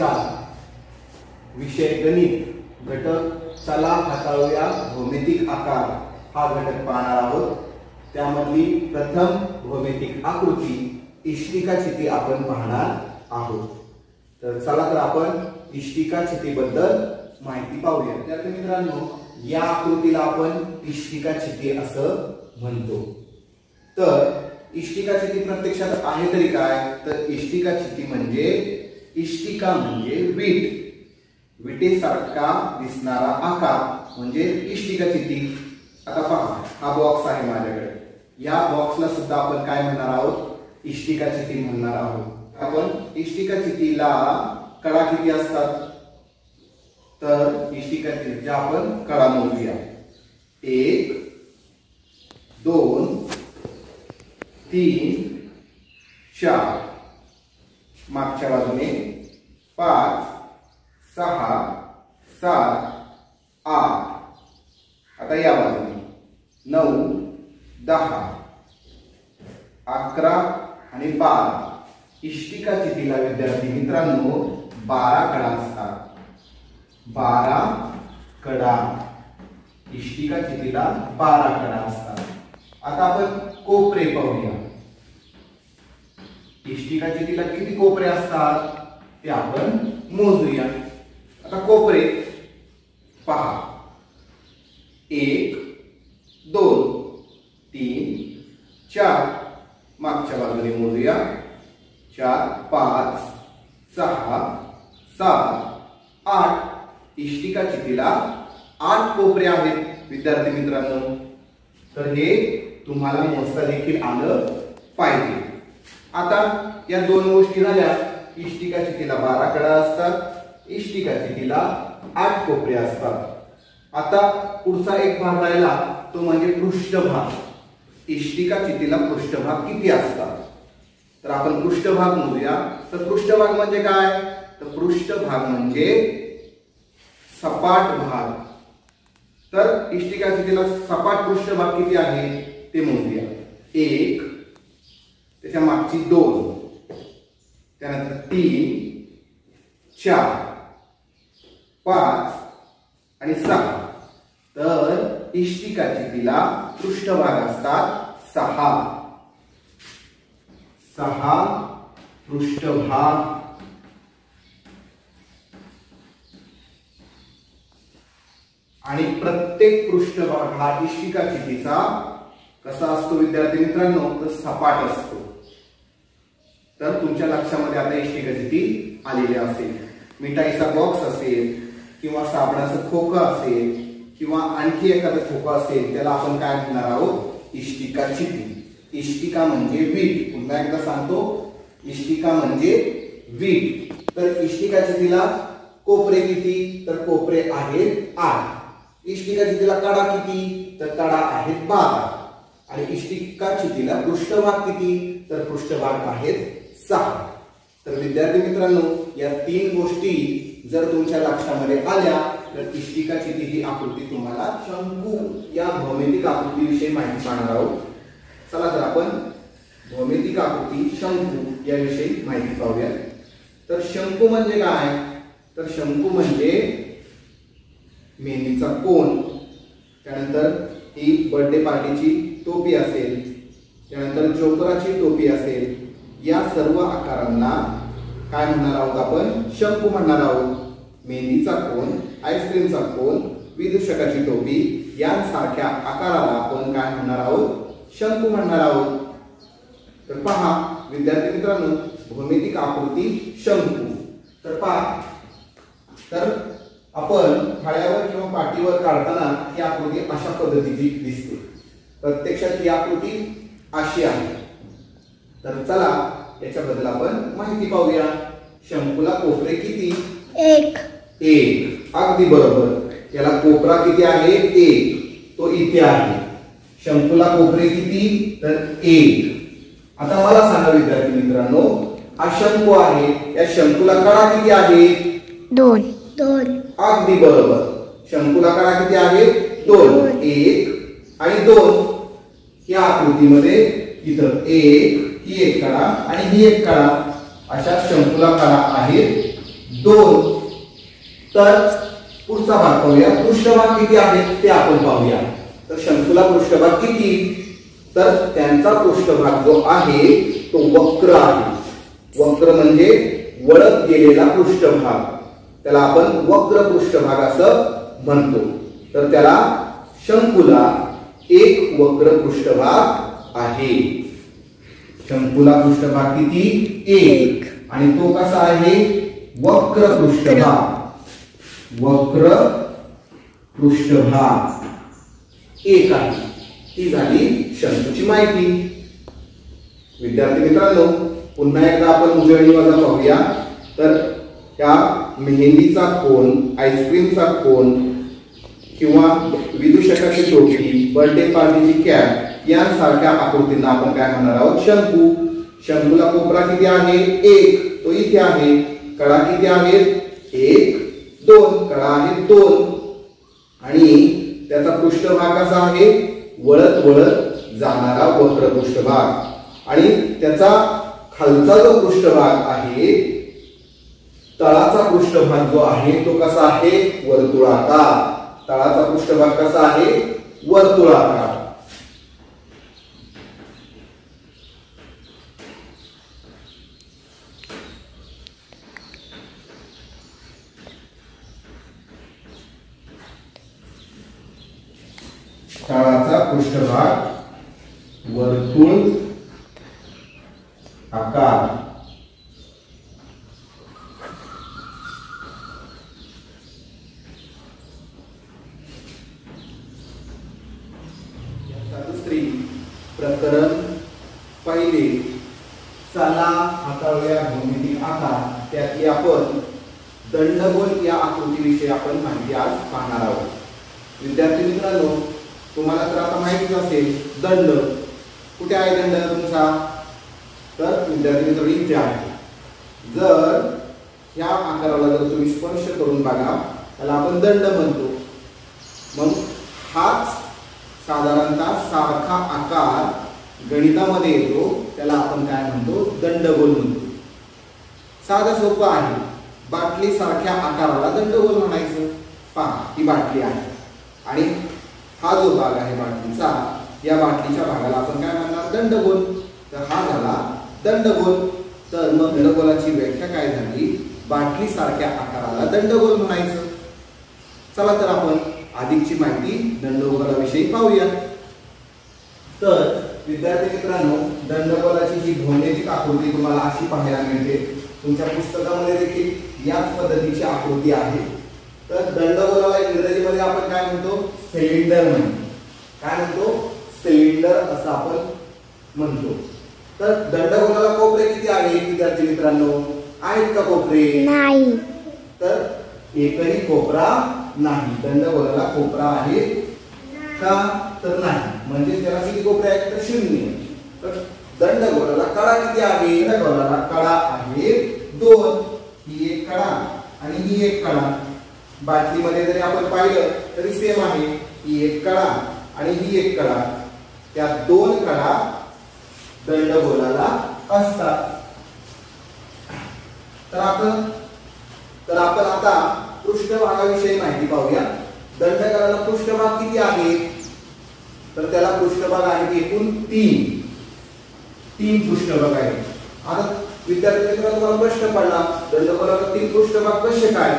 नमस्कार। विषय गणित घटक चला हाताळूया भौमितिक आकार हा घटक पाहणार आहोत। त्यामधली प्रथम भौमितिक आकृती इष्टिकाचिती आपण पाहणार आहोत। तर चला तर आपण इष्टिकाचितीबद्दल माहिती पाहूया। विद्यार्थी मित्रांनो, या आकृतीला आपण इष्टिकाचिती असं म्हणतो। तर इष्टिकाचिती प्रत्यक्षात आहे तरी काय? तर इष्टिकाचिती म्हणजे इष्टिका म्हणजे वीट, विटेसारखा दिसणारा आकार म्हणजे इष्टिकाचिती। आता पहा, हा बॉक्स आहे माझ्याकडे। या बॉक्सला सुद्धा आपण काय म्हणणार आहोत? इष्टिकाचिती म्हणणार आहोत। आपण इष्टिकाचितीला कडा किती असतात? तर इष्टिकाचितीच्या आपण कडा मोजूया। 1 2 3 4, मागच्या बाजूने 5 6 7 8, आता या बाजूने 9 10 11 आणि 12। इष्टिकाचितीला विद्यार्थी मित्रांनो 12 कडा असतात। 12 कडा, इष्टिकाचितीला 12 कडा असतात। आता आपण कोपरे पाहूया। इष्टिकाचितीला किती कोपरे असतात ते आपण मोजूया। आता कोपरे पहा, 1 2 3 4, मागच्या बाजूने मोजूया। 4 5 6 7 8। इष्टिकाचितीला 8 कोपरे आहेत विद्यार्थी मित्रांनो। तर हे तुम्हाला मोजता देखील आलं पाहिजे। आता या दोन गोष्टी झाल्या। इष्टिकाचितीला 12 कडा असतात, इष्टिकाचितीला 8 कोपरे असतात। आता पुढचा एक भाग राहिला तो म्हणजे पृष्ठभाग। इष्टिकाचितीला पृष्ठभाग किती असतात? तर आपण पृष्ठभाग मोजूया। तर पृष्ठभाग म्हणजे काय? तर पृष्ठभाग म्हणजे सपाट भाग। तर इष्टिकाचितीला सपाट पृष्ठभाग किती आहे ते मोजूया। 1, त्याच्या मागची 2, त्यानंतर 3 4 5 आणि 6। तर इष्टिकाचितीला पृष्ठभाग असतात 6 पृष्ठभाग। आणि प्रत्येक पृष्ठभाग हा इष्टिकाचितीचा कसा असतो विद्यार्थी मित्रांनो? तर सपाट असतो। तर तुमच्या लक्षामध्ये आता इष्टिकाचिती आलेली असेल। मिठाईचा बॉक्स असेल किंवा साबणाचं खोकं असेल किंवा आणखी एखादं खोकं असेल, त्याला आपण काय म्हणणार आहोत? इष्टिकाचिती। इष्टिका म्हणजे वीट। पुन्हा एकदा सांगतो, इष्टिका म्हणजे वीट। तर इष्टिकाचितीला कोपरे किती? तर कोपरे आहेत 8। इष्टिकाचितीला कडा किती? तर कडा आहेत 12। आणि इष्टिकाचितीला पृष्ठभाग किती? तर पृष्ठभाग आहेत 6। तर विद्यार्थी मित्रांनो, या 3 गोष्टी जर तुमच्या लक्षामध्ये आल्या तर इष्टिकाचिती ही आकृती तुम्हाला शंकू या भौमितिक आकृतीविषयी माहिती पाहणार आहोत। चला तर आपण भौमितिक आकृती शंकू याविषयी माहिती पाहूया। तर शंकू म्हणजे काय? तर शंकू म्हणजे मेंदीचा कोन, त्यानंतर ही बर्थडे पार्टीची टोपी असेल, त्यानंतर जोकराची टोपी असेल, या सर्व आकारांना काय म्हणणार आहोत आपण? शंकू म्हणणार आहोत। मेंदीचा कोन, आईस्क्रीमचा कोन, विदूषकाची टोपी यांसारख्या आकाराला आपण काय म्हणणार आहोत? शंकू म्हणणार आहोत। तर पहा विद्यार्थी मित्रांनो, भौमितिक आकृती शंकू। तर पहा, तर आपण फळ्यावर किंवा पाटीवर काढताना ही आकृती अशा पद्धतीची दिसते। प्रत्यक्षात ही आकृती अशी आहे। तर चला याच्याबद्दल आपण माहिती पाहूया। शंकूला कोपरे किती? 1। अगदी बरोबर। याला कोपरा किती आहे? 1, तो इथे आहे। शंकूला कोपरे किती? तर 1। आता मला सांगा विद्यार्थी मित्रांनो, हा शंकू आहे, या शंकूला कडा किती आहे? 2। अगदी बरोबर। शंकूला कडा किती आहे? 2। 1 आणि 2। या आकृतीमध्ये इथं 1, ही एक कडा आणि ही एक कडा, अशा शंकूला कडा आहेत 2. तर पुढचा भाग पाहूया. पृष्ठभाग किती आहेत ते आपण पाहूया. तर शंकूला पृष्ठभाग किती? तर त्यांचा पृष्ठभाग जो आहे तो वक्र आहे. वक्र म्हणजे वळत गेलेला पृष्ठभाग, त्याला आपण वक्र पृष्ठभाग असं म्हणतो. तर त्याला शंकूला एक वक्र पृष्ठभाग आहे. शंकूला पृष्ठभाग किती? 1. आणि तो कसा आहे? वक्र पृष्ठभाग. वक्र पृष्ठभाग 1 आहे. ही झाली शंकूची माहिती. विद्यार्थी मित्रांनो, पुन्हा एकदा आपण उजळणी वजा पाहूया. तर त्या मेहंदीचा कोन, आईस्क्रीमचा कोन किंवा विदूषकाची टोपी, बर्थडे पार्टीची कॅप यांसारख्या आकृतींना आपण काय म्हणणार आहोत? शंकू. शंकूला कोपरा किती आहे? 1. तो इथे आहे. कडा किती आहेत? 1, 2. कडा आहेत 2. आणि त्याचा पृष्ठभाग कसा आहे? वळत वळत जाणारा वक्र पृष्ठभाग. आणि त्याचा खालचा जो पृष्ठभाग आहे, तळाचा पृष्ठभाग जो आहे तो कसा आहे? वर्तुळाकार. तळाचा पृष्ठभाग कसा आहे? वर्तुळाकार. तळाचा पृष्ठभाग वर्तुळ आकार. दुसरी प्रकरण पहिले, चला हाताळूया भौमितिक आकार. त्यातली आपण दंडगोल या आकृतीविषयी आपण माहिती आज पाहणार आहोत. विद्यार्थी मित्रांनो, तुम्हाला तर आता माहितीच असेल दंड. कुठे आहे दंड तुमचा? तर विद्यार्थी मित्रांनो इथे आहे. जर या आकाराला जर तुम्ही स्पर्श करून बघा, त्याला आपण दंड म्हणतो. मग हाच साधारणतः सारखा आकार गणितामध्ये येतो, त्याला आपण काय म्हणतो? दंडगोल म्हणतो. साधं सोपं आहे. बाटली सारख्या आकाराला दंडगोल म्हणायचं. पहा, ही बाटली आहे आणि हा जो भाग आहे बाटलीचा, या बाटलीच्या भागाला आपण काय म्हणणार? दंडगोल. तर हा झाला दंडगोल. तर मग दंडगोलाची व्याख्या काय झाली? बाटली सारख्या आकाराला दंडगोल म्हणायचं. चला तर आपण अधिकची माहिती दंडगोलाविषयी पाहूया. तर विद्यार्थी मित्रांनो, दंडगोलाची ही भौमितिक आकृती तुम्हाला अशी पाहायला मिळते. तुमच्या पुस्तकामध्ये देखील याच पद्धतीची आकृती आहे. तर दंडगोलाला इंग्रजीमध्ये आपण काय म्हणतो? सिलेंडर म्हणतो. काय म्हणतो? सिलेंडर असं आपण म्हणतो. तर दंडगोलाला कोपरे किती आहेत विद्यार्थी मित्रांनो? आहेत का कोपरे? नाही. तर एकही कोपरा नाही. दंडगोलाला कोपरा आहे का? तर नाही. म्हणजे त्याला किती कोपरे आहेत? तर 0. तर दंडगोलाला कडा किती आहे? दंडगोलाला कडा आहे 2. ही एक कडा आणि ही एक कडा. बाटलीमध्ये जरी आपण पाहिलं तरी सेम आहे. ही एक कडा आणि ही एक कडा. त्या 2 कडा दंडगोलाला असतात. तर आपण आता पृष्ठभागाविषयी माहिती पाहूया. दंडगोलाला पृष्ठभाग किती आहेत? तर त्याला पृष्ठभाग आहेत एकूण 3 पृष्ठभाग आहेत. आता विद्यार्थी मित्रांनो, तुम्हाला प्रश्न पडला, दंडगोलाला 3 पृष्ठभाग कसे काय?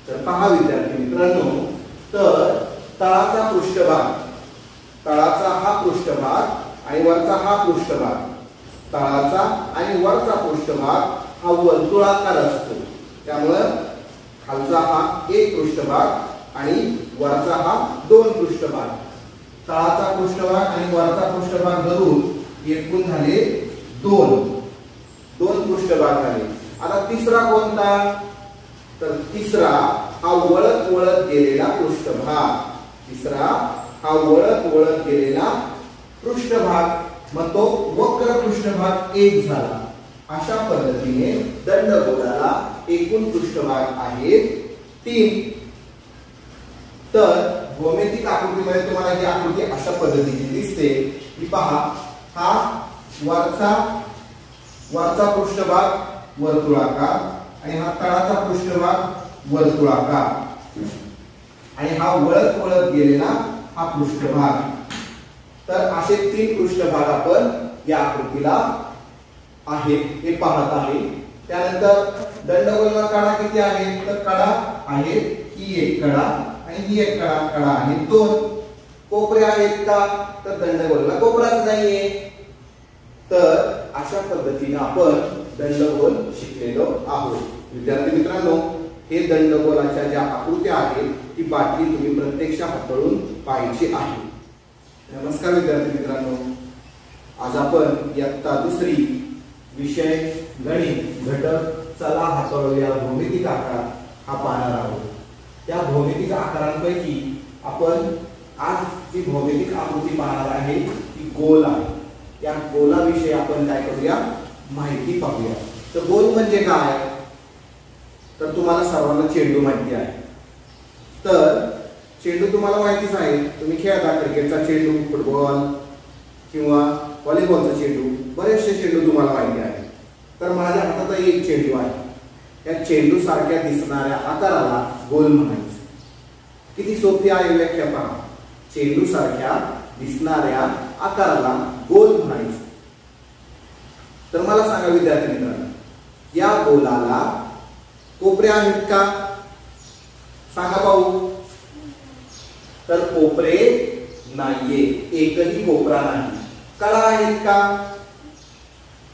तर पहा विद्यार्थी मित्रांनो, तर तळाचा पृष्ठभाग, तळाचा हा पृष्ठभाग आणि वरचा हा पृष्ठभाग, तळाचा आणि वरचा पृष्ठभाग हा वर्तुळाकार असतो. त्यामुळे खालचा हा एक पृष्ठभाग आणि वरचा हा 2 पृष्ठभाग. तळाचा पृष्ठभाग आणि वरचा पृष्ठभाग धरून एकूण झाले 2 पृष्ठभाग झाले. आता तिसरा कोणता? तर तिसरा हा वळत वळत गेलेला पृष्ठभाग. तिसरा हा वळत वळत गेलेला पृष्ठभाग. मग तो वक्र पृष्ठभाग 1 झाला. अशा पद्धतीने दंडगोलाला एकूण पृष्ठभाग आहेत 3. तर भौमितिक आकृतीमध्ये तुम्हाला ही आकृती अशा पद्धतीने दिसते की पहा, हा वरचा पृष्ठभाग वर्तुळाकार आणि हा तळाचा पृष्ठभाग वर्तुळाकार आणि हा वळत वळत गेलेला हा पृष्ठभाग। तर असे 3 पृष्ठभाग आपण या आकृतीला आहे हे पाहत आहे। त्यानंतर दंडगोलाला कडा किती आहेत तर कडा आहे ही एक कडा आणि ही एक कडा आहे 2। कोपरे आहेत का तर दंडगोलाला कोपराच नाहीये। तर अशा पद्धतीने आपण दंडगोल शिकलेलो आहोत। विद्यार्थी मित्रांनो, हे दंडगोलाच्या ज्या आकृत्या आहेत ती बाटली तुम्ही प्रत्यक्ष हाताळून पाहायची आहे। नमस्कार विद्यार्थी मित्रांनो, आज आपण इयत्ता 2 विषय गणित घटक चला हाताळूया भौमितिक आकार हा पाहणार आहोत। त्या भौमितिक आकारांपैकी आपण आज जी भौमितिक आकृती पाहणार आहे ती गोल आहे। त्या गोलाविषयी आपण काय करूया माहिती पाहूया। तर गोल म्हणजे काय तर तुम्हाला सर्वांना चेंडू माहिती आहे। तर चेंडू तुम्हाला माहितीच आहे, तुम्ही खेळता क्रिकेटचा चेंडू, फुटबॉल किंवा व्हॉलीबॉलचा चेंडू, बरेचसे चेंडू तुम्हाला माहिती आहे। तर माझ्या हातात एक चेंडू आहे, त्या चेंडू सारख्या दिसणाऱ्या आकाराला गोल म्हणायचं। किती सोपी आहे व्याख्या पहा, चेंडू सारख्या दिसणाऱ्या आकाराला गोल म्हणायचं। तर मला सांगा विद्यार्थी मित्रांनो, या गोलाला कोपरे आहेत का सांगा पाहू तर कोपरे नाहीये, एकही कोपरा नाही। कडा आहेत का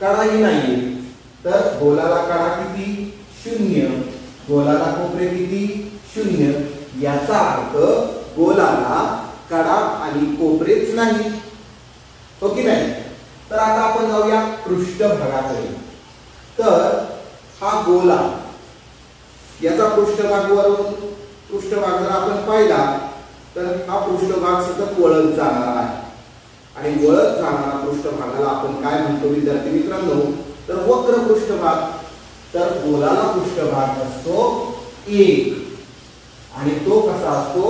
कडाही नाहीये। तर गोलाला कडा किती 0, गोलाला कोपरे किती 0। याचा अर्थ गोलाला कडा आणि कोपरेच नाही, हो की नाही। तर आता आपण जाऊया पृष्ठभागाकडे। तर हा गोला याचा पृष्ठभाग जर आपण पाहिला तर हा पृष्ठभाग सतत वळत जाणार आहे आणि वळत जाणारा पृष्ठभागाला आपण काय म्हणतो विद्यार्थी मित्रांनो तर वक्र पृष्ठभाग। तर गोलाला पृष्ठभाग असतो 1 आणि तो कसा असतो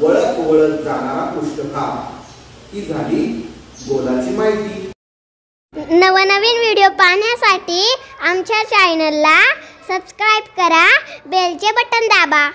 वळत वळत जाणारा पृष्ठभाग। ही झाली गोलाची माहिती। नवनवीन व्हिडिओ पाहण्यासाठी आमच्या चॅनलला सबस्क्राइब करा, बेलचे बटन दाबा।